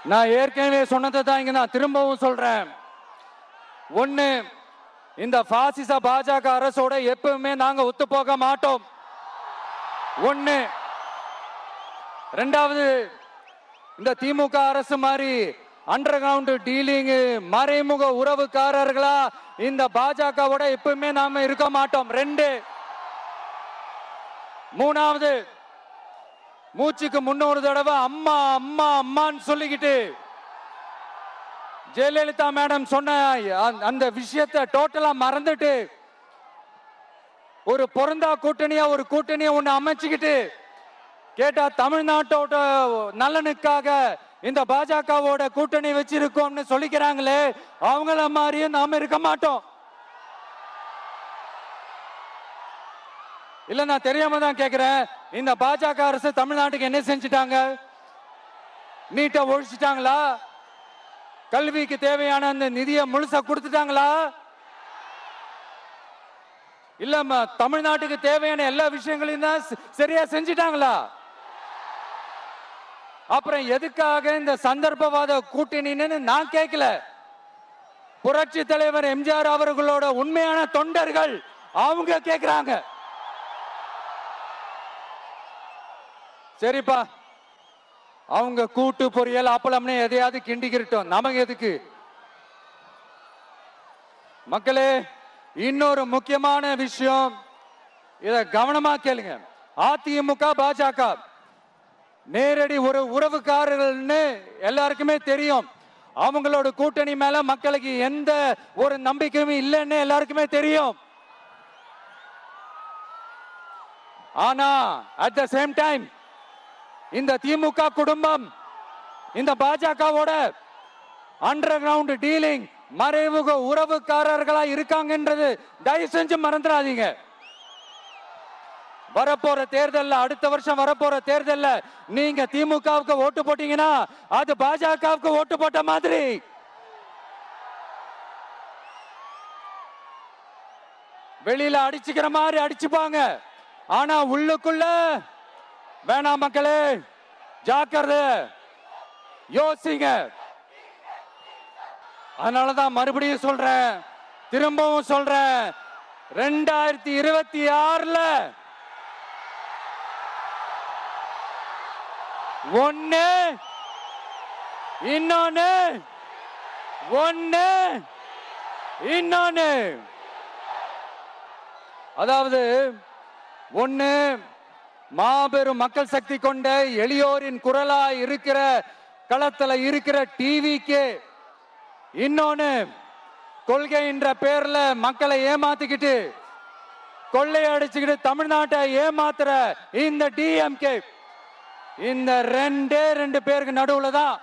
நான் ஏற்கனவே சொன்னதை தான் இங்க நான் திரும்பவும் சொல்றேன். ஒண்ணு, இந்த பாசிச பாஜக அரசோட எப்பவுமே நாங்க ஒத்து போக மாட்டோம். ஒண்ணு. ரெண்டாவது, இந்த திமுக அரசு மாதிரி அண்டர் கிரவுண்ட் டீலிங் மறைமுக உறவுக்காரர்களா இந்த பாஜகவோட எப்பவுமே நாம இருக்க மாட்டோம். ரெண்டு. மூணாவது, மூச்சுக்கு முன்னொரு தடவை அம்மா அம்மா அம்மான்னு சொல்லிக்கிட்டு ஜெயலலிதா மேடம் சொன்ன அந்த விஷயத்தை டோட்டலா மறந்துட்டு ஒரு பொருந்தா கூட்டணியா ஒரு கூட்டணியை ஒண்ணு அமைச்சுக்கிட்டு கேட்டா தமிழ்நாட்டோட நலனுக்காக இந்த பாஜகவோட கூட்டணி வச்சிருக்கோம்னு சொல்லிக்கிறாங்களே, அவங்கள மாதிரியும் நாம இருக்க மாட்டோம். இல்ல, நான் தெரியாம தான் கேக்குறேன். இந்த பாஜக அரசு தமிழ்நாட்டுக்கு என்ன செஞ்சிட்டாங்க? நீட்டை ஒழிச்சிட்டாங்களா? கல்விக்கு தேவையான அந்த நிதியை முழுசா கொடுத்துட்டாங்களா? இல்ல, தமிழ்நாட்டுக்கு தேவையான எல்லா விஷயங்களையும் தான் சரியா செஞ்சிட்டாங்களா? அப்புறம் எதுக்காக இந்த சந்தர்ப்பவாத கூட்டணின்னு நான் கேட்கல. புரட்சி தலைவர் எம்ஜிஆர் அவர்களோட உண்மையான தொண்டர்கள் அவங்க கேட்கிறாங்க. சரிப்பா, அவங்க கூட்டு பொரியல் அப்பளம்னு எதையாவது கிண்டிக்கிட்டோம், நமக்கு எதுக்கு? மக்களே, இன்னொரு முக்கியமான விஷயம், இத கவனமா கேளுங்க. அதிமுக பாஜக நேரடி ஒரு உறவுக்காரர்கள்னு எல்லாருக்குமே தெரியும். அவங்களோட கூட்டணி மேல மக்களுக்கு எந்த ஒரு நம்பிக்கையும் இல்லைன்னு எல்லாருக்குமே தெரியும். ஆனா அட் த சேம் டைம் இந்த திமுக குடும்பம் இந்த பாஜகவோட அண்டர் கிரவுண்ட் டீலிங் மறைமுக உறவுக்காரர்களா இருக்காங்கன்றது தயவு செஞ்சு மறந்துடாதீங்க. வரப்போற தேர்தல், அடுத்த வருஷம் வரப்போற தேர்தல்ல நீங்க திமுகவுக்கு ஓட்டு போட்டீங்கன்னா அது பாஜகவுக்கு ஓட்டு போட்ட மாதிரி. வெளியில அடிச்சுக்கிற மாதிரி அடிச்சுப்பாங்க, ஆனா உள்ளுக்குள்ள வேணாம். மக்களே, ஜாக்கிரதை, யோசிங்க. அதனாலதான் மறுபடியும் சொல்றேன், திரும்பவும் சொல்றேன், 2026ல ஒண்ணு இன்னொன்னு, ஒண்ணு இன்னொன்னு. அதாவது ஒண்ணு, மாபெரும் மக்கள் சக்தி கொண்ட எளியோரின் குரலா இருக்கிற களத்துல இருக்கிற டிவிக்கு, இன்னொன்னு கொள்கை என்ற பேர்ல மக்களை ஏமாத்திக்கிட்டு கொள்ளையடிச்சுக்கிட்டு தமிழ்நாட்டை ஏமாத்துற இந்த டிஎம்கே. இந்த ரெண்டு பேருக்கு நடுவுல தான்